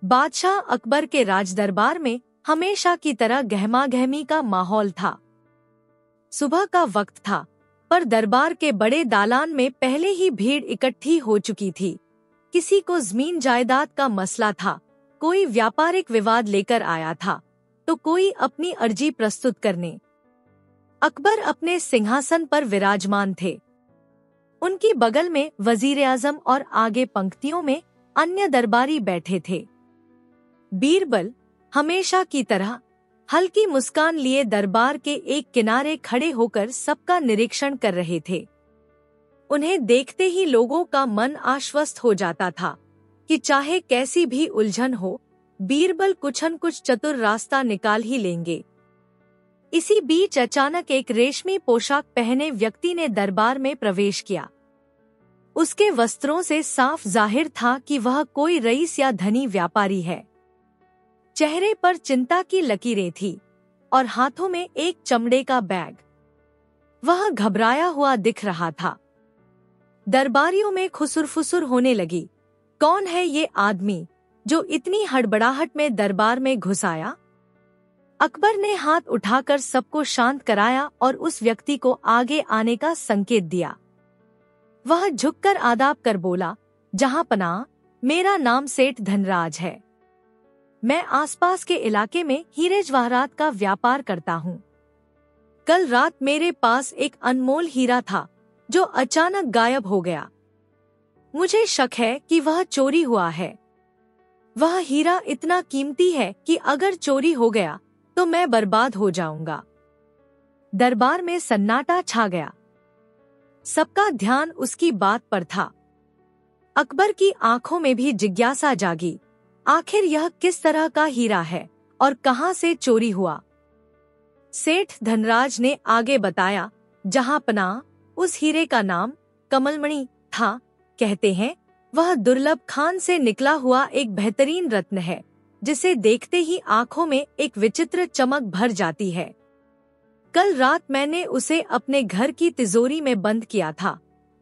बादशाह अकबर के राजदरबार में हमेशा की तरह गहमा-गहमी का माहौल था। सुबह का वक्त था, पर दरबार के बड़े दालान में पहले ही भीड़ इकट्ठी हो चुकी थी। किसी को जमीन जायदाद का मसला था, कोई व्यापारिक विवाद लेकर आया था, तो कोई अपनी अर्जी प्रस्तुत करने। अकबर अपने सिंहासन पर विराजमान थे। उनकी बगल में वजीर आजम और आगे पंक्तियों में अन्य दरबारी बैठे थे। बीरबल हमेशा की तरह हल्की मुस्कान लिए दरबार के एक किनारे खड़े होकर सबका निरीक्षण कर रहे थे। उन्हें देखते ही लोगों का मन आश्वस्त हो जाता था कि चाहे कैसी भी उलझन हो, बीरबल कुछ न कुछ चतुर रास्ता निकाल ही लेंगे। इसी बीच अचानक एक रेशमी पोशाक पहने व्यक्ति ने दरबार में प्रवेश किया। उसके वस्त्रों से साफ जाहिर था कि वह कोई रईस या धनी व्यापारी है। चेहरे पर चिंता की लकीरें थी और हाथों में एक चमड़े का बैग। वह घबराया हुआ दिख रहा था। दरबारियों में खुसुर-फुसुर होने लगी। कौन है ये आदमी जो इतनी हड़बड़ाहट में दरबार में घुस आया? अकबर ने हाथ उठाकर सबको शांत कराया और उस व्यक्ति को आगे आने का संकेत दिया। वह झुककर आदाब कर बोला, जहांपनाह, मेरा नाम सेठ धनराज है। मैं आसपास के इलाके में हीरे जवाहरात का व्यापार करता हूँ। कल रात मेरे पास एक अनमोल हीरा था जो अचानक गायब हो गया। मुझे शक है कि वह चोरी हुआ है। वह हीरा इतना कीमती है कि अगर चोरी हो गया तो मैं बर्बाद हो जाऊंगा। दरबार में सन्नाटा छा गया। सबका ध्यान उसकी बात पर था। अकबर की आंखों में भी जिज्ञासा जागी। आखिर यह किस तरह का हीरा है और कहां से चोरी हुआ? सेठ धनराज ने आगे बताया, जहांपनाह, उस हीरे का नाम कमलमणि था। कहते हैं वह दुर्लभ खान से निकला हुआ एक बेहतरीन रत्न है, जिसे देखते ही आंखों में एक विचित्र चमक भर जाती है। कल रात मैंने उसे अपने घर की तिजोरी में बंद किया था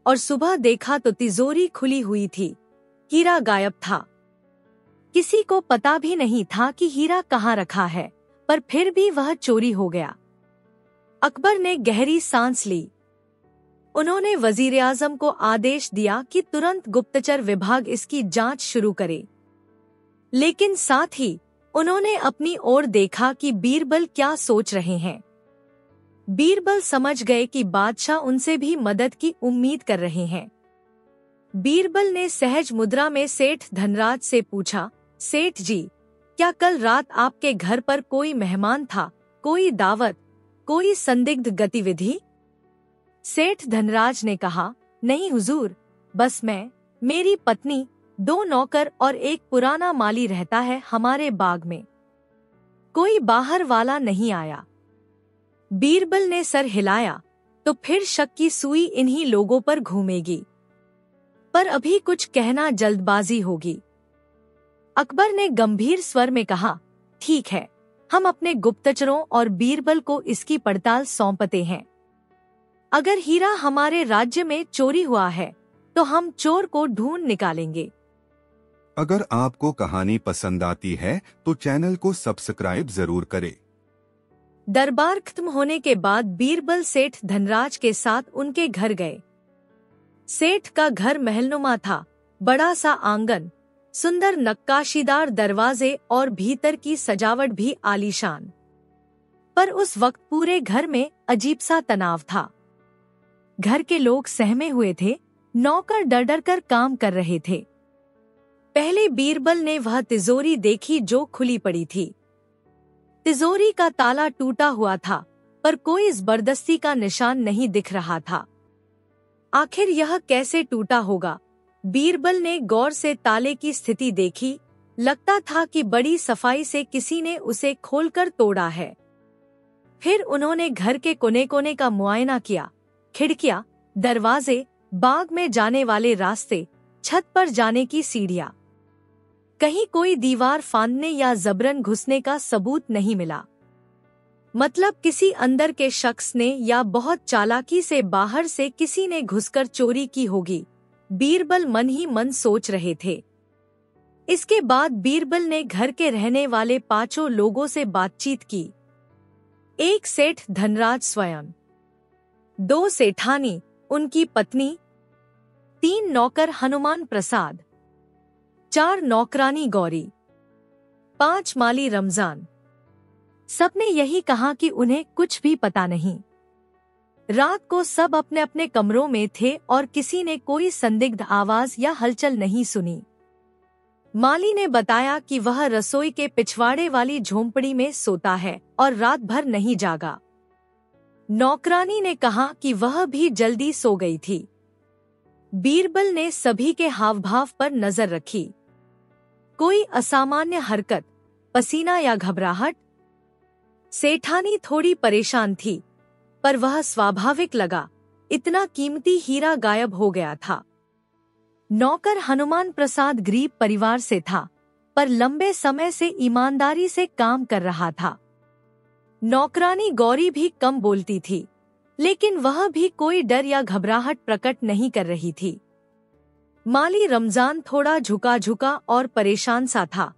और सुबह देखा तो तिजोरी खुली हुई थी। हीरा गायब था। किसी को पता भी नहीं था कि हीरा कहाँ रखा है, पर फिर भी वह चोरी हो गया। अकबर ने गहरी सांस ली। उन्होंने वजीर आजम को आदेश दिया कि तुरंत गुप्तचर विभाग इसकी जांच शुरू करे। लेकिन साथ ही उन्होंने अपनी ओर देखा कि बीरबल क्या सोच रहे हैं। बीरबल समझ गए कि बादशाह उनसे भी मदद की उम्मीद कर रहे हैं। बीरबल ने सहज मुद्रा में सेठ धनराज से पूछा, सेठ जी, क्या कल रात आपके घर पर कोई मेहमान था? कोई दावत, कोई संदिग्ध गतिविधि? सेठ धनराज ने कहा, नहीं हुजूर, बस मैं, मेरी पत्नी, 2 नौकर और एक पुराना माली रहता है हमारे बाग में। कोई बाहर वाला नहीं आया। बीरबल ने सर हिलाया, तो फिर शक की सुई इन्हीं लोगों पर घूमेगी। पर अभी कुछ कहना जल्दबाजी होगी। अकबर ने गंभीर स्वर में कहा, ठीक है, हम अपने गुप्तचरों और बीरबल को इसकी पड़ताल सौंपते हैं। अगर हीरा हमारे राज्य में चोरी हुआ है तो हम चोर को ढूंढ निकालेंगे। अगर आपको कहानी पसंद आती है तो चैनल को सब्सक्राइब जरूर करें। दरबार खत्म होने के बाद बीरबल सेठ धनराज के साथ उनके घर गए। सेठ का घर महलनुमा था। बड़ा सा आंगन, सुंदर नक्काशीदार दरवाजे और भीतर की सजावट भी आलीशान। पर उस वक्त पूरे घर में अजीब सा तनाव था। घर के लोग सहमे हुए थे। नौकर डर डर कर काम कर रहे थे। पहले बीरबल ने वह तिजोरी देखी जो खुली पड़ी थी। तिजोरी का ताला टूटा हुआ था, पर कोई जबरदस्ती का निशान नहीं दिख रहा था। आखिर यह कैसे टूटा होगा? बीरबल ने गौर से ताले की स्थिति देखी। लगता था कि बड़ी सफाई से किसी ने उसे खोलकर तोड़ा है। फिर उन्होंने घर के कोने-कोने का मुआयना किया। खिड़कियां, दरवाजे, बाग में जाने वाले रास्ते, छत पर जाने की सीढ़ियां। कहीं कोई दीवार फांदने या जबरन घुसने का सबूत नहीं मिला। मतलब किसी अंदर के शख्स ने या बहुत चालाकी से बाहर से किसी ने घुसकर चोरी की होगी। बीरबल मन ही मन सोच रहे थे। इसके बाद बीरबल ने घर के रहने वाले 5 लोगों से बातचीत की। 1 सेठ धनराज स्वयं, 2 सेठानी उनकी पत्नी, 3 नौकर हनुमान प्रसाद, 4 नौकरानी गौरी, 5 माली रमजान। सबने यही कहा कि उन्हें कुछ भी पता नहीं। रात को सब अपने अपने कमरों में थे और किसी ने कोई संदिग्ध आवाज या हलचल नहीं सुनी। माली ने बताया कि वह रसोई के पिछवाड़े वाली झोंपड़ी में सोता है और रात भर नहीं जागा। नौकरानी ने कहा कि वह भी जल्दी सो गई थी। बीरबल ने सभी के हावभाव पर नजर रखी। कोई असामान्य हरकत, पसीना या घबराहट? सेठानी थोड़ी परेशान थी, पर वह स्वाभाविक लगा, इतना कीमती हीरा गायब हो गया था। नौकर हनुमान प्रसाद गरीब परिवार से था, पर लंबे समय से ईमानदारी से काम कर रहा था। नौकरानी गौरी भी कम बोलती थी, लेकिन वह भी कोई डर या घबराहट प्रकट नहीं कर रही थी। माली रमजान थोड़ा झुका झुका और परेशान सा था,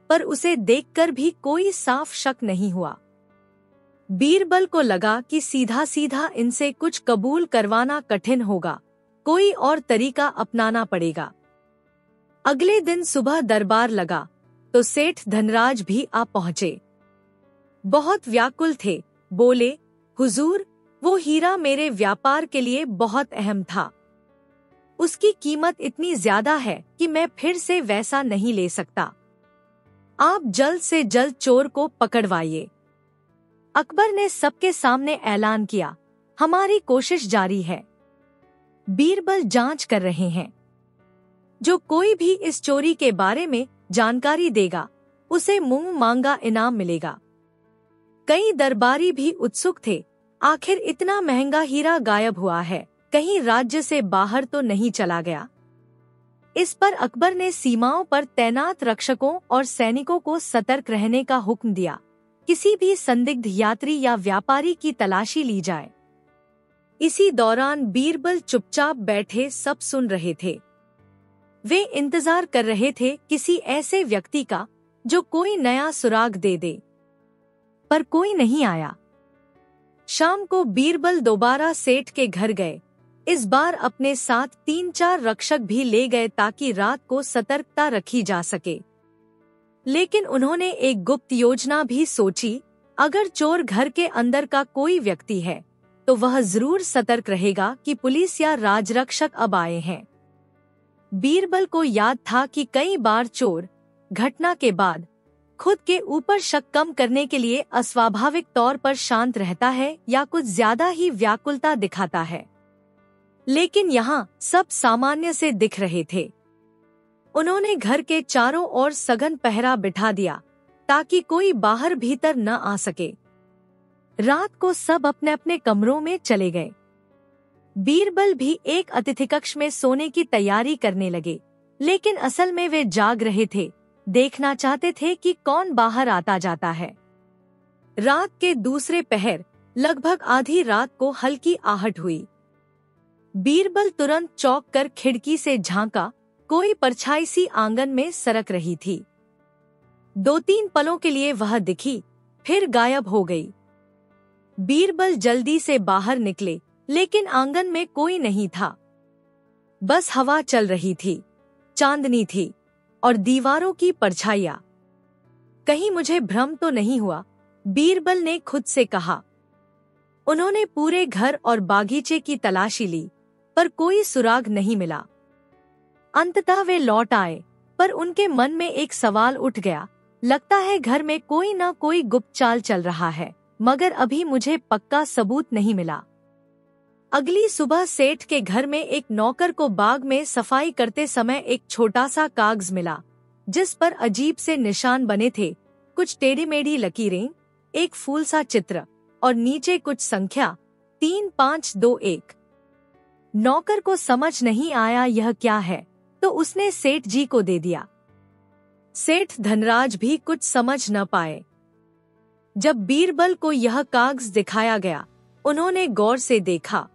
पर उसे देखकर भी कोई साफ शक नहीं हुआ। बीरबल को लगा कि सीधा सीधा इनसे कुछ कबूल करवाना कठिन होगा, कोई और तरीका अपनाना पड़ेगा। अगले दिन सुबह दरबार लगा तो सेठ धनराज भी आ पहुंचे। बहुत व्याकुल थे, बोले, हुजूर, वो हीरा मेरे व्यापार के लिए बहुत अहम था। उसकी कीमत इतनी ज्यादा है कि मैं फिर से वैसा नहीं ले सकता। आप जल्द से जल्द चोर को पकड़वाइए। अकबर ने सबके सामने ऐलान किया, हमारी कोशिश जारी है। बीरबल जांच कर रहे हैं। जो कोई भी इस चोरी के बारे में जानकारी देगा, उसे मुंह मांगा इनाम मिलेगा। कई दरबारी भी उत्सुक थे, आखिर इतना महंगा हीरा गायब हुआ है, कहीं राज्य से बाहर तो नहीं चला गया। इस पर अकबर ने सीमाओं पर तैनात रक्षकों और सैनिकों को सतर्क रहने का हुक्म दिया। किसी भी संदिग्ध यात्री या व्यापारी की तलाशी ली जाए। इसी दौरान बीरबल चुपचाप बैठे सब सुन रहे थे। वे इंतजार कर रहे थे किसी ऐसे व्यक्ति का जो कोई नया सुराग दे दे, पर कोई नहीं आया। शाम को बीरबल दोबारा सेठ के घर गए। इस बार अपने साथ 3-4 रक्षक भी ले गए ताकि रात को सतर्कता रखी जा सके। लेकिन उन्होंने एक गुप्त योजना भी सोची। अगर चोर घर के अंदर का कोई व्यक्ति है, तो वह जरूर सतर्क रहेगा कि पुलिस या राजरक्षक अब आए हैं। बीरबल को याद था कि कई बार चोर घटना के बाद खुद के ऊपर शक कम करने के लिए अस्वाभाविक तौर पर शांत रहता है या कुछ ज्यादा ही व्याकुलता दिखाता है। लेकिन यहाँ सब सामान्य से दिख रहे थे। उन्होंने घर के चारों ओर सघन पहरा बिठा दिया ताकि कोई बाहर भीतर न आ सके। रात को सब अपने अपने कमरों में चले गए। बीरबल भी एक अतिथि कक्ष में सोने की तैयारी करने लगे, लेकिन असल में वे जाग रहे थे, देखना चाहते थे कि कौन बाहर आता जाता है। रात के दूसरे पहर लगभग आधी रात को हल्की आहट हुई। बीरबल तुरंत चौंक कर खिड़की से झांका, कोई परछाई सी आंगन में सरक रही थी। 2-3 पलों के लिए वह दिखी, फिर गायब हो गई। बीरबल जल्दी से बाहर निकले, लेकिन आंगन में कोई नहीं था। बस हवा चल रही थी, चांदनी थी और दीवारों की परछाइयां। कहीं मुझे भ्रम तो नहीं हुआ, बीरबल ने खुद से कहा। उन्होंने पूरे घर और बागीचे की तलाशी ली, पर कोई सुराग नहीं मिला। अंततः वे लौट आए, पर उनके मन में एक सवाल उठ गया, लगता है घर में कोई न कोई गुप्त चाल चल रहा है, मगर अभी मुझे पक्का सबूत नहीं मिला। अगली सुबह सेठ के घर में एक नौकर को बाग में सफाई करते समय एक छोटा सा कागज मिला, जिस पर अजीब से निशान बने थे, कुछ टेढ़ी मेढ़ी लकीरें, एक फूल सा चित्र और नीचे कुछ संख्या 3521। नौकर को समझ नहीं आया यह क्या है, तो उसने सेठ जी को दे दिया। सेठ धनराज भी कुछ समझ न पाए। जब बीरबल को यह कागज दिखाया गया, उन्होंने गौर से देखा।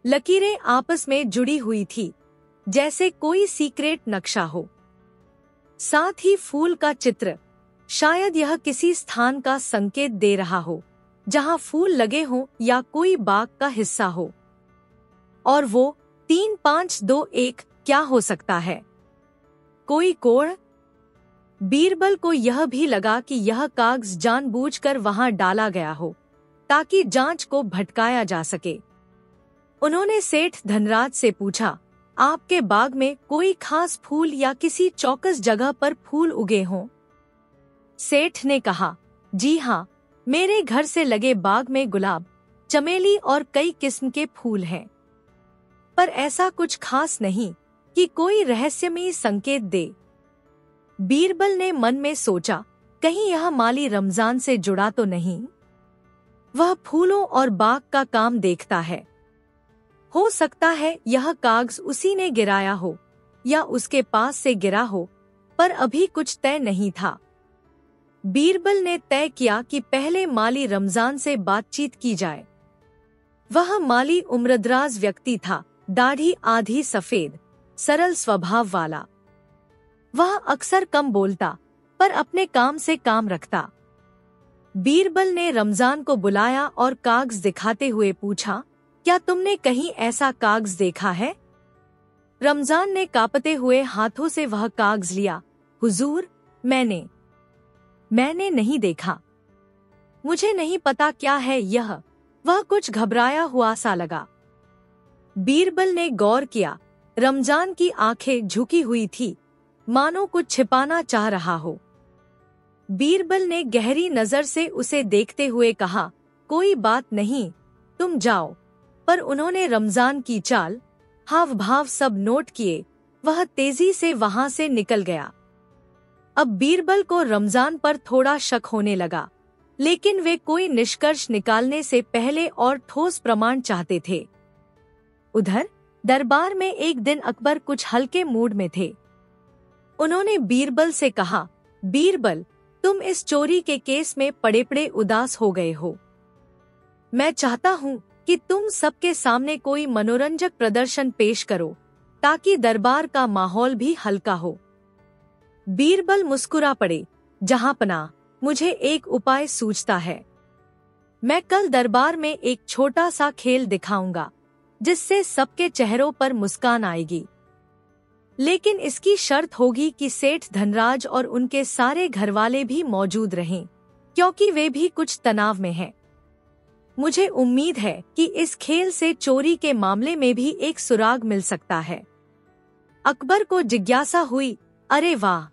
लकीरें आपस में जुड़ी हुई थी, जैसे कोई सीक्रेट नक्शा हो। साथ ही फूल का चित्र। शायद यह किसी स्थान का संकेत दे रहा हो जहां फूल लगे हों या कोई बाग का हिस्सा हो। और वो 3521 क्या हो सकता है? कोई कोड़? बीरबल को यह भी लगा कि यह कागज जानबूझकर वहां डाला गया हो ताकि जांच को भटकाया जा सके। उन्होंने सेठ धनराज से पूछा, आपके बाग में कोई खास फूल या किसी चौकस जगह पर फूल उगे हों? सेठ ने कहा, जी हाँ, मेरे घर से लगे बाग में गुलाब, चमेली और कई किस्म के फूल हैं। पर ऐसा कुछ खास नहीं कि कोई रहस्यमयी संकेत दे। बीरबल ने मन में सोचा, कहीं यह माली रमजान से जुड़ा तो नहीं? वह फूलों और बाग का काम देखता है। हो सकता है यह कागज उसी ने गिराया हो या उसके पास से गिरा हो, पर अभी कुछ तय नहीं था। बीरबल ने तय किया कि पहले माली रमजान से बातचीत की जाए। वह माली उम्रदराज व्यक्ति था, दाढ़ी आधी सफेद, सरल स्वभाव वाला। वह अक्सर कम बोलता पर अपने काम से काम रखता। बीरबल ने रमजान को बुलाया और कागज दिखाते हुए पूछा, क्या तुमने कहीं ऐसा कागज देखा है? रमजान ने कांपते हुए हाथों से वह कागज लिया। हुजूर, मैंने नहीं देखा। मुझे नहीं पता क्या है यह। वह कुछ घबराया हुआ सा लगा। बीरबल ने गौर किया। रमजान की आंखें झुकी हुई थी, मानो कुछ छिपाना चाह रहा हो। बीरबल ने गहरी नजर से उसे देखते हुए कहा, कोई बात नहीं, तुम जाओ। पर उन्होंने रमजान की चाल, हाव भाव सब नोट किए। वह तेजी से वहां से निकल गया। अब बीरबल को रमजान पर थोड़ा शक होने लगा, लेकिन वे कोई निष्कर्ष निकालने से पहले और ठोस प्रमाण चाहते थे। उधर दरबार में एक दिन अकबर कुछ हल्के मूड में थे। उन्होंने बीरबल से कहा, बीरबल, तुम इस चोरी के केस में पड़े उदास हो गए हो। मैं चाहता हूँ कि तुम सबके सामने कोई मनोरंजक प्रदर्शन पेश करो ताकि दरबार का माहौल भी हल्का हो। बीरबल मुस्कुरा पड़े, जहांपनाह, मुझे एक उपाय सूझता है। मैं कल दरबार में एक छोटा सा खेल दिखाऊंगा जिससे सबके चेहरों पर मुस्कान आएगी। लेकिन इसकी शर्त होगी कि सेठ धनराज और उनके सारे घरवाले भी मौजूद रहें, क्योंकि वे भी कुछ तनाव में हैं। मुझे उम्मीद है कि इस खेल से चोरी के मामले में भी एक सुराग मिल सकता है। अकबर को जिज्ञासा हुई, अरे वाह,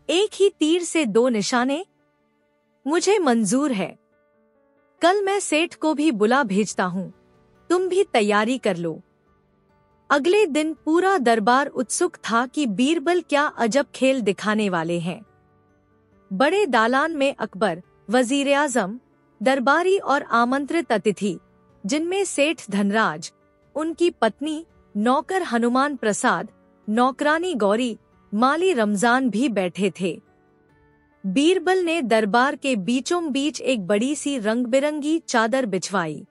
एक ही तीर से दो निशाने। मुझे मंजूर है। कल मैं सेठ को भी बुला भेजता हूँ, तुम भी तैयारी कर लो। अगले दिन पूरा दरबार उत्सुक था कि बीरबल क्या अजब खेल दिखाने वाले हैं। बड़े दालान में अकबर, वजीर आजम, दरबारी और आमंत्रित अतिथि, जिनमें सेठ धनराज, उनकी पत्नी, नौकर हनुमान प्रसाद, नौकरानी गौरी, माली रमजान भी बैठे थे। बीरबल ने दरबार के बीचों बीच एक बड़ी सी रंग बिरंगी चादर बिछवाई।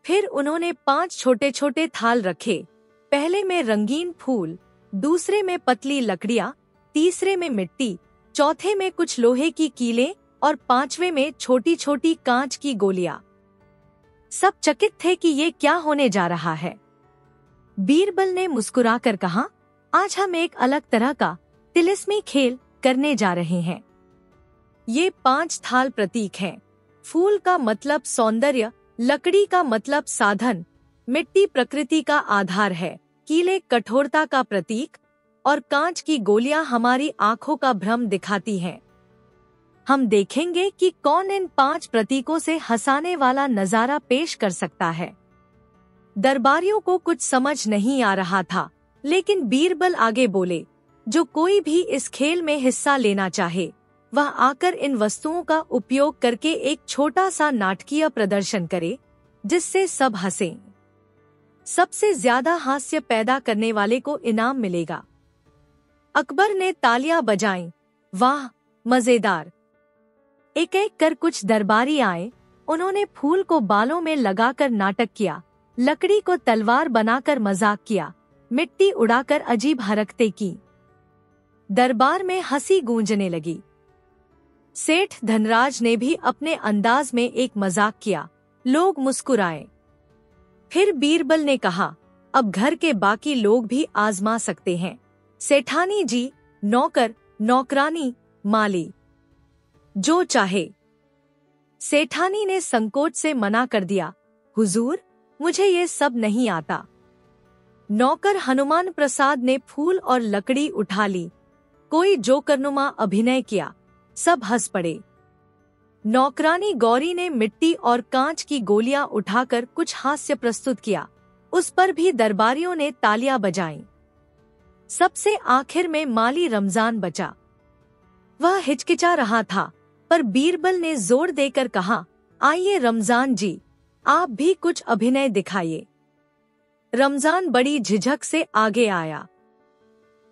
फिर उन्होंने 5 छोटे छोटे थाल रखे। पहले में रंगीन फूल, दूसरे में पतली लकड़ियां, तीसरे में मिट्टी, चौथे में कुछ लोहे की कीलें और 5वें में छोटी छोटी कांच की गोलियां। सब चकित थे कि ये क्या होने जा रहा है। बीरबल ने मुस्कुराकर कहा, आज हम एक अलग तरह का तिलिस्मी खेल करने जा रहे हैं। ये 5 थाल प्रतीक हैं। फूल का मतलब सौंदर्य, लकड़ी का मतलब साधन, मिट्टी प्रकृति का आधार है, कीले कठोरता का प्रतीक और कांच की गोलियां हमारी आंखों का भ्रम दिखाती हैं। हम देखेंगे कि कौन इन 5 प्रतीकों से हंसाने वाला नजारा पेश कर सकता है। दरबारियों को कुछ समझ नहीं आ रहा था, लेकिन बीरबल आगे बोले, जो कोई भी इस खेल में हिस्सा लेना चाहे, वह आकर इन वस्तुओं का उपयोग करके एक छोटा सा नाटकीय प्रदर्शन करे जिससे सब हंसें। सबसे ज्यादा हास्य पैदा करने वाले को इनाम मिलेगा। अकबर ने तालियां बजाईं। वाह, मजेदार। एक एक कर कुछ दरबारी आए। उन्होंने फूल को बालों में लगाकर नाटक किया, लकड़ी को तलवार बनाकर मजाक किया, मिट्टी उड़ाकर अजीब हरकतें की। दरबार में हंसी गूंजने लगी। सेठ धनराज ने भी अपने अंदाज में एक मजाक किया। लोग मुस्कुराए। फिर बीरबल ने कहा, अब घर के बाकी लोग भी आजमा सकते हैं। सेठानी जी, नौकर, नौकरानी, माली, जो चाहे। सेठानी ने संकोच से मना कर दिया। हुजूर, मुझे ये सब नहीं आता। नौकर हनुमान प्रसाद ने फूल और लकड़ी उठा ली। कोई जोकरनुमा अभिनय किया। सब हंस पड़े। नौकरानी गौरी ने मिट्टी और कांच की गोलियां उठाकर कुछ हास्य प्रस्तुत किया। उस पर भी दरबारियों ने तालियां बजाईं। सबसे आखिर में माली रमजान बचा। वह हिचकिचा रहा था, पर बीरबल ने जोर देकर कहा, आइए रमजान जी, आप भी कुछ अभिनय दिखाइए। रमजान बड़ी झिझक से आगे आया।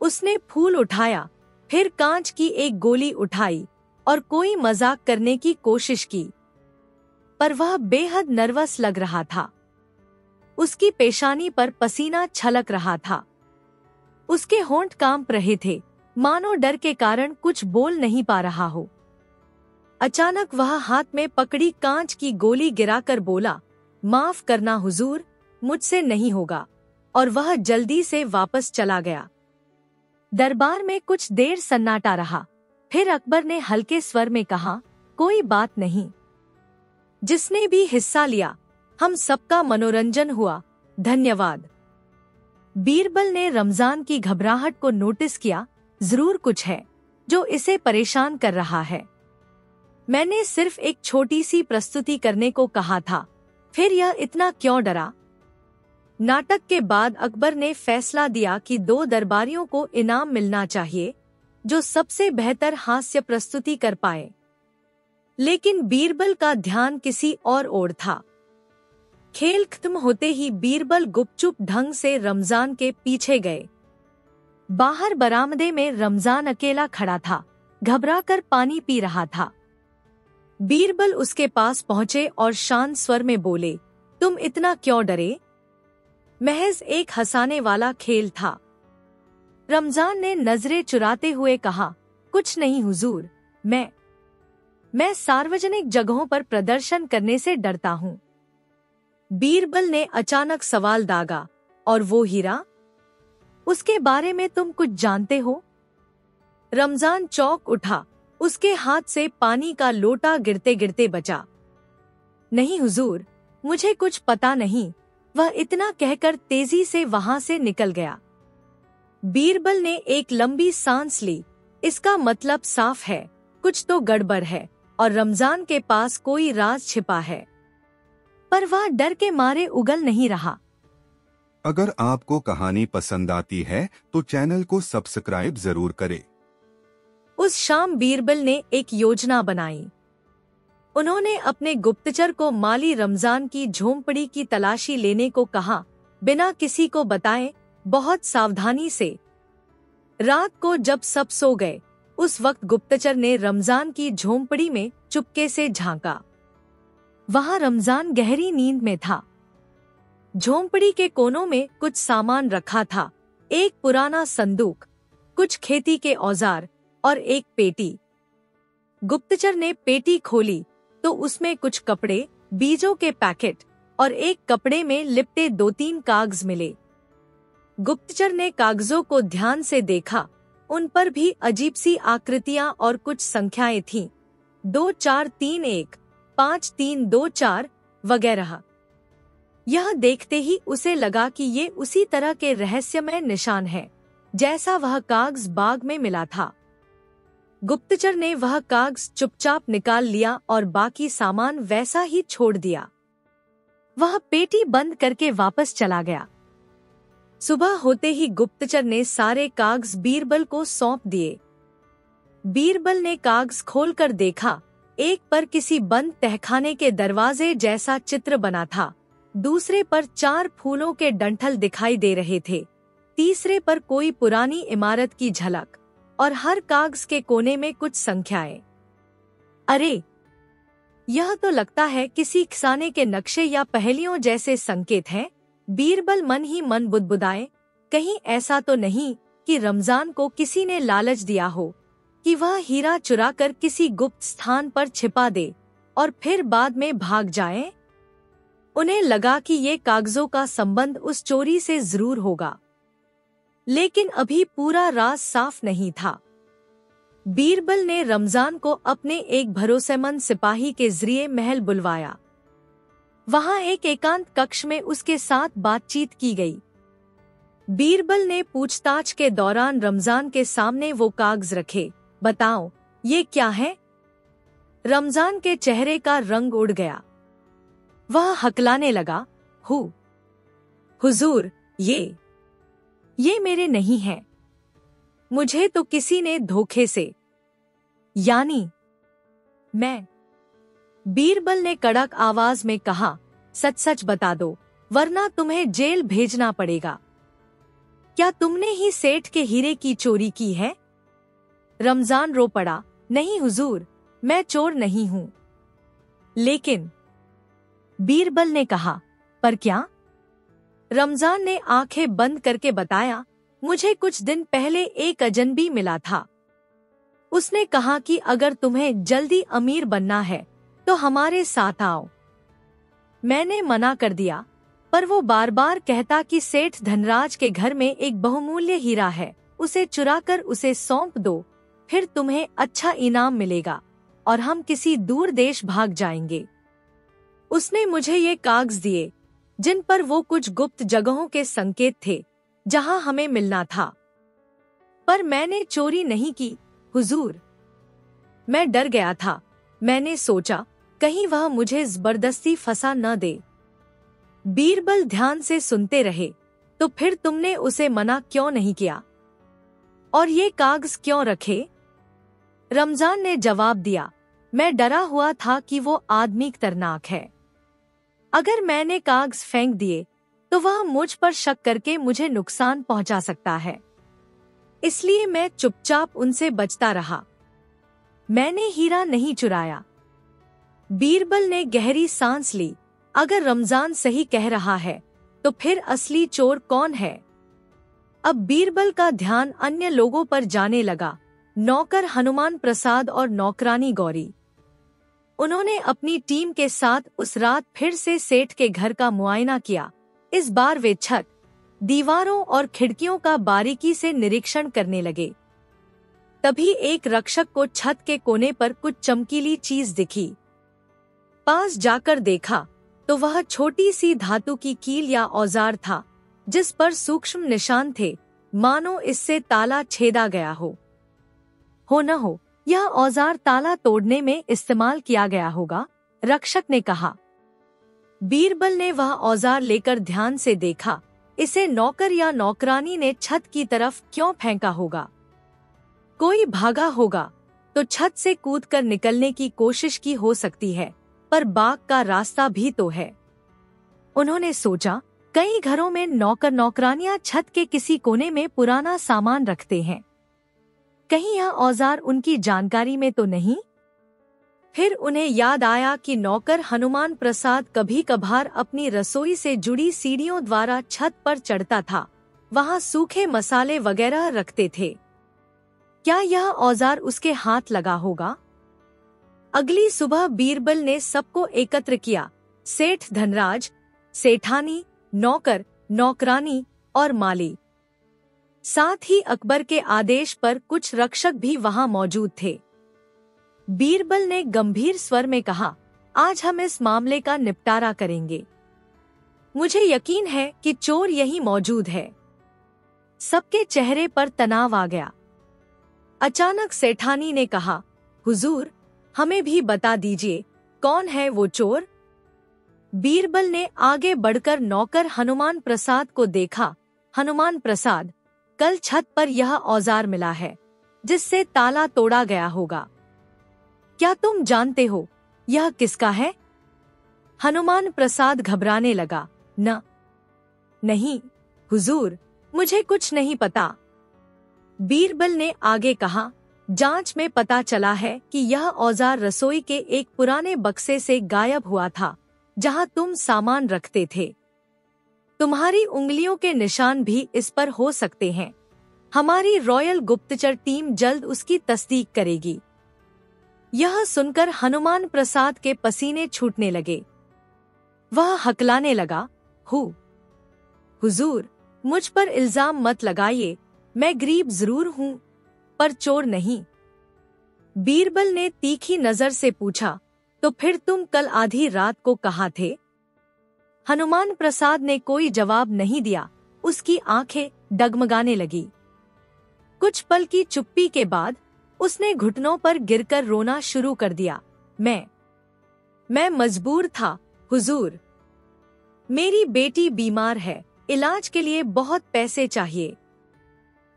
उसने फूल उठाया, फिर कांच की एक गोली उठाई और कोई मजाक करने की कोशिश की, पर वह बेहद नर्वस लग रहा था। उसकी पेशानी पर पसीना छलक रहा था। उसके होंठ कांप रहे थे, मानो डर के कारण कुछ बोल नहीं पा रहा हो। अचानक वह हाथ में पकड़ी कांच की गोली गिराकर बोला, माफ करना हुजूर, मुझसे नहीं होगा, और वह जल्दी से वापस चला गया। दरबार में कुछ देर सन्नाटा रहा। फिर अकबर ने हल्के स्वर में कहा, कोई बात नहीं। जिसने भी हिस्सा लिया, हम सबका मनोरंजन हुआ, धन्यवाद। बीरबल ने रमजान की घबराहट को नोटिस किया। जरूर कुछ है जो इसे परेशान कर रहा है। मैंने सिर्फ एक छोटी सी प्रस्तुति करने को कहा था, फिर यह इतना क्यों डरा? नाटक के बाद अकबर ने फैसला दिया कि 2 दरबारियों को इनाम मिलना चाहिए जो सबसे बेहतर हास्य प्रस्तुति कर पाए। लेकिन बीरबल का ध्यान किसी और ओर था। खेल खत्म होते ही बीरबल गुपचुप ढंग से रमजान के पीछे गए। बाहर बरामदे में रमजान अकेला खड़ा था, घबराकर पानी पी रहा था। बीरबल उसके पास पहुंचे और शांत स्वर में बोले, तुम इतना क्यों डरे? महज एक हंसाने वाला खेल था। रमजान ने नजरें चुराते हुए कहा, कुछ नहीं हुजूर, मैं सार्वजनिक जगहों पर प्रदर्शन करने से डरता हूँ। बीरबल ने अचानक सवाल दागा, और वो हीरा, उसके बारे में तुम कुछ जानते हो? रमजान चौंक उठा। उसके हाथ से पानी का लोटा गिरते गिरते बचा। नहीं हुजूर, मुझे कुछ पता नहीं, वह इतना कहकर तेजी से वहां से निकल गया। बीरबल ने एक लंबी सांस ली। इसका मतलब साफ है, कुछ तो गड़बड़ है और रमजान के पास कोई राज छिपा है। पर वह डर के मारे उगल नहीं रहा। अगर आपको कहानी पसंद आती है तो चैनल को सब्सक्राइब जरूर करें। उस शाम बीरबल ने एक योजना बनाई। उन्होंने अपने गुप्तचर को माली रमजान की झोंपड़ी की तलाशी लेने को कहा, बिना किसी को बताए, बहुत सावधानी से। रात को जब सब सो गए, उस वक्त गुप्तचर ने रमजान की झोंपड़ी में चुपके से झांका। वहां रमजान गहरी नींद में था। झोंपड़ी के कोनों में कुछ सामान रखा था, एक पुराना संदूक, कुछ खेती के औजार और एक पेटी। गुप्तचर ने पेटी खोली तो उसमें कुछ कपड़े, बीजों के पैकेट और एक कपड़े में लिपटे 2-3 कागज मिले। गुप्तचर ने कागजों को ध्यान से देखा। उन पर भी अजीब सी आकृतियां और कुछ संख्याएं थीं, 2431, 5324 वगैरह। यह देखते ही उसे लगा कि ये उसी तरह के रहस्यमय निशान हैं, जैसा वह कागज बाग में मिला था। गुप्तचर ने वह कागज चुपचाप निकाल लिया और बाकी सामान वैसा ही छोड़ दिया। वह पेटी बंद करके वापस चला गया। सुबह होते ही गुप्तचर ने सारे कागज बीरबल को सौंप दिए। बीरबल ने कागज खोलकर देखा। एक पर किसी बंद तहखाने के दरवाजे जैसा चित्र बना था, दूसरे पर 4 फूलों के डंठल दिखाई दे रहे थे, तीसरे पर कोई पुरानी इमारत की झलक, और हर कागज के कोने में कुछ संख्याएं। अरे, यह तो लगता है किसी खिसाने के नक्शे या पहेलियों जैसे संकेत हैं। बीरबल मन ही मन बुदबुदाए, कहीं ऐसा तो नहीं कि रमजान को किसी ने लालच दिया हो कि वह हीरा चुराकर किसी गुप्त स्थान पर छिपा दे और फिर बाद में भाग जाए। उन्हें लगा कि ये कागजों का संबंध उस चोरी से जरूर होगा, लेकिन अभी पूरा राज साफ नहीं था। बीरबल ने रमजान को अपने एक भरोसेमंद सिपाही के जरिए महल बुलवाया। वहां एक एकांत कक्ष में उसके साथ बातचीत की गई। बीरबल ने पूछताछ के दौरान रमजान के सामने वो कागज रखे। बताओ, ये क्या है? रमजान के चेहरे का रंग उड़ गया। वह हकलाने लगा, हुजूर, ये मेरे नहीं है। मुझे तो किसी ने धोखे से, यानी मैं। बीरबल ने कड़क आवाज में कहा, सच सच बता दो, वरना तुम्हें जेल भेजना पड़ेगा। क्या तुमने ही सेठ के हीरे की चोरी की है? रमजान रो पड़ा, नहीं हुजूर, मैं चोर नहीं हूं। लेकिन बीरबल ने कहा, पर क्या? रमजान ने आंखें बंद करके बताया, मुझे कुछ दिन पहले एक अजनबी मिला था। उसने कहा कि अगर तुम्हें जल्दी अमीर बनना है तो हमारे साथ आओ। मैंने मना कर दिया, पर वो बार बार कहता कि सेठ धनराज के घर में एक बहुमूल्य हीरा है, उसे चुराकर उसे सौंप दो, फिर तुम्हें अच्छा इनाम मिलेगा और हम किसी दूर देश भाग जाएंगे। उसने मुझे ये कागज दिए जिन पर वो कुछ गुप्त जगहों के संकेत थे जहां हमें मिलना था, पर मैंने चोरी नहीं की हुजूर। मैं डर गया था। मैंने सोचा कहीं वह मुझे जबरदस्ती फंसा न दे। बीरबल ध्यान से सुनते रहे, तो फिर तुमने उसे मना क्यों नहीं किया और ये कागज क्यों रखे? रमजान ने जवाब दिया, मैं डरा हुआ था कि वो आदमी खतरनाक है। अगर मैंने कागज फेंक दिए तो वह मुझ पर शक करके मुझे नुकसान पहुंचा सकता है, इसलिए मैं चुपचाप उनसे बचता रहा। मैंने हीरा नहीं चुराया। बीरबल ने गहरी सांस ली। अगर रमजान सही कह रहा है तो फिर असली चोर कौन है? अब बीरबल का ध्यान अन्य लोगों पर जाने लगा, नौकर हनुमान प्रसाद और नौकरानी गौरी। उन्होंने अपनी टीम के साथ उस रात फिर से सेठ के घर का मुआयना किया। इस बार वे छत, दीवारों और खिड़कियों का बारीकी से निरीक्षण करने लगे। तभी एक रक्षक को छत के कोने पर कुछ चमकीली चीज दिखी। पास जाकर देखा तो वह छोटी सी धातु की कील या औजार था, जिस पर सूक्ष्म निशान थे, मानो इससे ताला छेदा गया हो न हो यह औजार ताला तोड़ने में इस्तेमाल किया गया होगा, रक्षक ने कहा। बीरबल ने वह औजार लेकर ध्यान से देखा। इसे नौकर या नौकरानी ने छत की तरफ क्यों फेंका होगा? कोई भागा होगा तो छत से कूदकर निकलने की कोशिश की हो सकती है, पर बाग का रास्ता भी तो है। उन्होंने सोचा, कई घरों में नौकर नौकरानियां छत के किसी कोने में पुराना सामान रखते हैं, कहीं यह औजार उनकी जानकारी में तो नहीं? फिर उन्हें याद आया कि नौकर हनुमान प्रसाद कभी कभार अपनी रसोई से जुड़ी सीढ़ियों द्वारा छत पर चढ़ता था, वहां सूखे मसाले वगैरह रखते थे। क्या यह औजार उसके हाथ लगा होगा? अगली सुबह बीरबल ने सबको एकत्र किया, सेठ धनराज, सेठानी, नौकर, नौकरानी और माली। साथ ही अकबर के आदेश पर कुछ रक्षक भी वहां मौजूद थे। बीरबल ने गंभीर स्वर में कहा, आज हम इस मामले का निपटारा करेंगे। मुझे यकीन है कि चोर यहीं मौजूद है। सबके चेहरे पर तनाव आ गया। अचानक सेठानी ने कहा, हुजूर, हमें भी बता दीजिए कौन है वो चोर? बीरबल ने आगे बढ़कर नौकर हनुमान प्रसाद को देखा। हनुमान प्रसाद, कल छत पर यह औजार मिला है जिससे ताला तोड़ा गया होगा। क्या तुम जानते हो यह किसका है? हनुमान प्रसाद घबराने लगा। नहीं हुजूर, मुझे कुछ नहीं पता। बीरबल ने आगे कहा, जांच में पता चला है कि यह औजार रसोई के एक पुराने बक्से से गायब हुआ था जहां तुम सामान रखते थे। तुम्हारी उंगलियों के निशान भी इस पर हो सकते हैं। हमारी रॉयल गुप्तचर टीम जल्द उसकी तस्दीक करेगी। यह सुनकर हनुमान प्रसाद के पसीने छूटने लगे। वह हकलाने लगा, हुजूर, मुझ पर इल्जाम मत लगाइए, मैं गरीब जरूर हूँ पर चोर नहीं। बीरबल ने तीखी नजर से पूछा, तो फिर तुम कल आधी रात को कहाँ थे? हनुमान प्रसाद ने कोई जवाब नहीं दिया। उसकी आंखें डगमगाने लगी। कुछ पल की चुप्पी के बाद उसने घुटनों पर गिरकर रोना शुरू कर दिया। मैं मजबूर था हुजूर। मेरी बेटी बीमार है, इलाज के लिए बहुत पैसे चाहिए।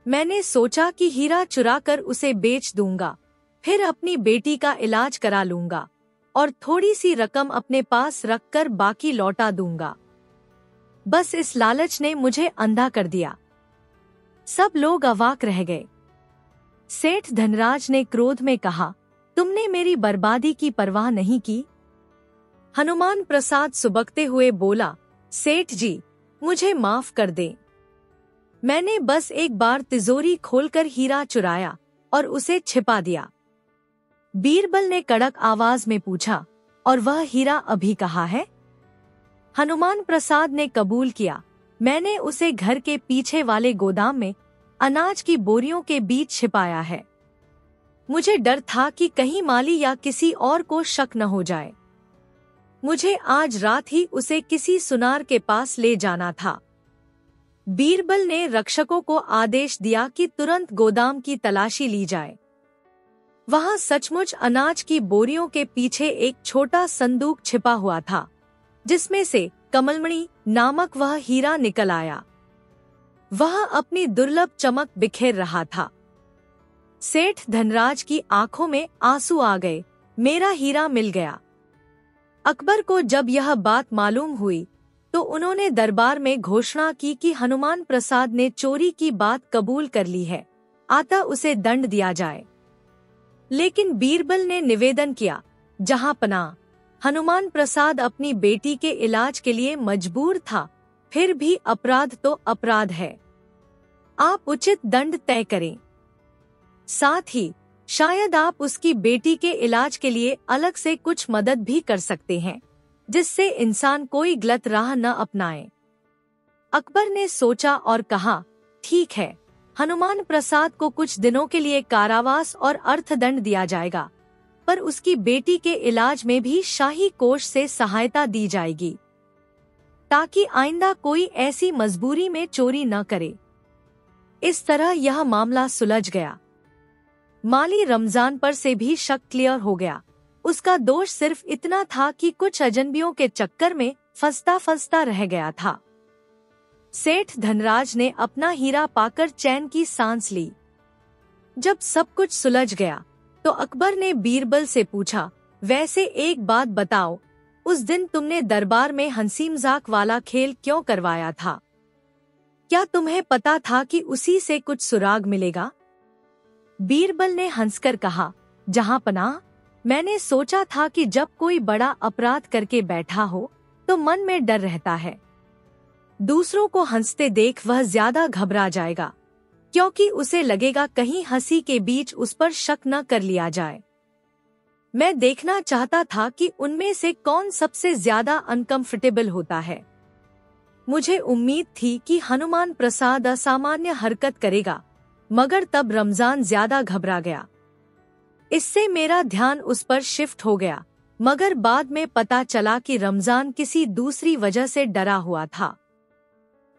मैंने सोचा कि हीरा चुराकर उसे बेच दूंगा, फिर अपनी बेटी का इलाज करा लूंगा और थोड़ी सी रकम अपने पास रखकर बाकी लौटा दूंगा। बस इस लालच ने मुझे अंधा कर दिया। सब लोग अवाक रह गए। सेठ धनराज ने क्रोध में कहा, तुमने मेरी बर्बादी की परवाह नहीं की? हनुमान प्रसाद सुबकते हुए बोला, सेठ जी, मुझे माफ कर दें। मैंने बस एक बार तिजोरी खोलकर हीरा चुराया और उसे छिपा दिया। बीरबल ने कड़क आवाज में पूछा, और वह हीरा अभी कहाँ है? हनुमान प्रसाद ने कबूल किया, मैंने उसे घर के पीछे वाले गोदाम में अनाज की बोरियों के बीच छिपाया है। मुझे डर था कि कहीं माली या किसी और को शक न हो जाए। मुझे आज रात ही उसे किसी सुनार के पास ले जाना था। बीरबल ने रक्षकों को आदेश दिया कि तुरंत गोदाम की तलाशी ली जाए। वहां सचमुच अनाज की बोरियों के पीछे एक छोटा संदूक छिपा हुआ था, जिसमें से कमलमणि नामक वह हीरा निकल आया। वह अपनी दुर्लभ चमक बिखेर रहा था। सेठ धनराज की आंखों में आंसू आ गए। मेरा हीरा मिल गया। अकबर को जब यह बात मालूम हुई तो उन्होंने दरबार में घोषणा की कि हनुमान प्रसाद ने चोरी की बात कबूल कर ली है, अतः उसे दंड दिया जाए। लेकिन बीरबल ने निवेदन किया, जहां पनाह, हनुमान प्रसाद अपनी बेटी के इलाज के लिए मजबूर था, फिर भी अपराध तो अपराध है। आप उचित दंड तय करें। साथ ही शायद आप उसकी बेटी के इलाज के लिए अलग से कुछ मदद भी कर सकते हैं, जिससे इंसान कोई गलत राह न अपनाए। अकबर ने सोचा और कहा, ठीक है, हनुमान प्रसाद को कुछ दिनों के लिए कारावास और अर्थदंड दिया जाएगा, पर उसकी बेटी के इलाज में भी शाही कोष से सहायता दी जाएगी, ताकि आइंदा कोई ऐसी मजबूरी में चोरी न करे। इस तरह यह मामला सुलझ गया। माली रमजान पर से भी शक क्लियर हो गया। उसका दोष सिर्फ इतना था कि कुछ अजनबियों के चक्कर में फंसता रह गया था। सेठ धनराज ने अपना हीरा पाकर चैन की सांस ली। जब सब कुछ सुलझ गया तो अकबर ने बीरबल से पूछा, वैसे एक बात बताओ, उस दिन तुमने दरबार में हंसी मजाक वाला खेल क्यों करवाया था? क्या तुम्हें पता था कि उसी से कुछ सुराग मिलेगा? बीरबल ने हंसकर कहा, जहां पनाह, मैंने सोचा था कि जब कोई बड़ा अपराध करके बैठा हो तो मन में डर रहता है। दूसरों को हंसते देख वह ज्यादा घबरा जाएगा, क्योंकि उसे लगेगा कहीं हंसी के बीच उस पर शक न कर लिया जाए। मैं देखना चाहता था कि उनमें से कौन सबसे ज्यादा अनकंफर्टेबल होता है। मुझे उम्मीद थी कि हनुमान प्रसाद असामान्य हरकत करेगा, मगर तब रमजान ज्यादा घबरा गया। इससे मेरा ध्यान उस पर शिफ्ट हो गया, मगर बाद में पता चला कि रमजान किसी दूसरी वजह से डरा हुआ था।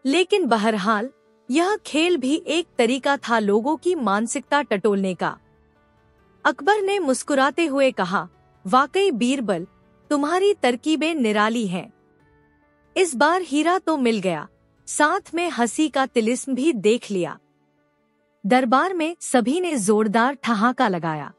लेकिन बहरहाल यह खेल भी एक तरीका था लोगों की मानसिकता टटोलने का। अकबर ने मुस्कुराते हुए कहा, वाकई बीरबल, तुम्हारी तरकीबें निराली हैं। इस बार हीरा तो मिल गया, साथ में हंसी का तिलिस्म भी देख लिया। दरबार में सभी ने जोरदार ठहाका लगाया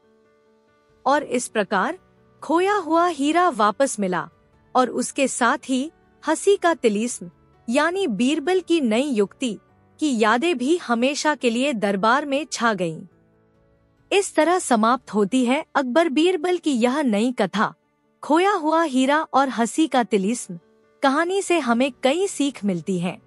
और इस प्रकार खोया हुआ हीरा वापस मिला और उसके साथ ही हंसी का तिलिस्म यानी बीरबल की नई युक्ति की यादें भी हमेशा के लिए दरबार में छा गईं। इस तरह समाप्त होती है अकबर बीरबल की यह नई कथा, खोया हुआ हीरा और हंसी का तिलिस्म। कहानी से हमें कई सीख मिलती है।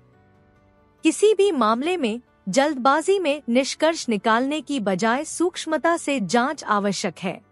किसी भी मामले में जल्दबाजी में निष्कर्ष निकालने की बजाय सूक्ष्मता से जांच आवश्यक है।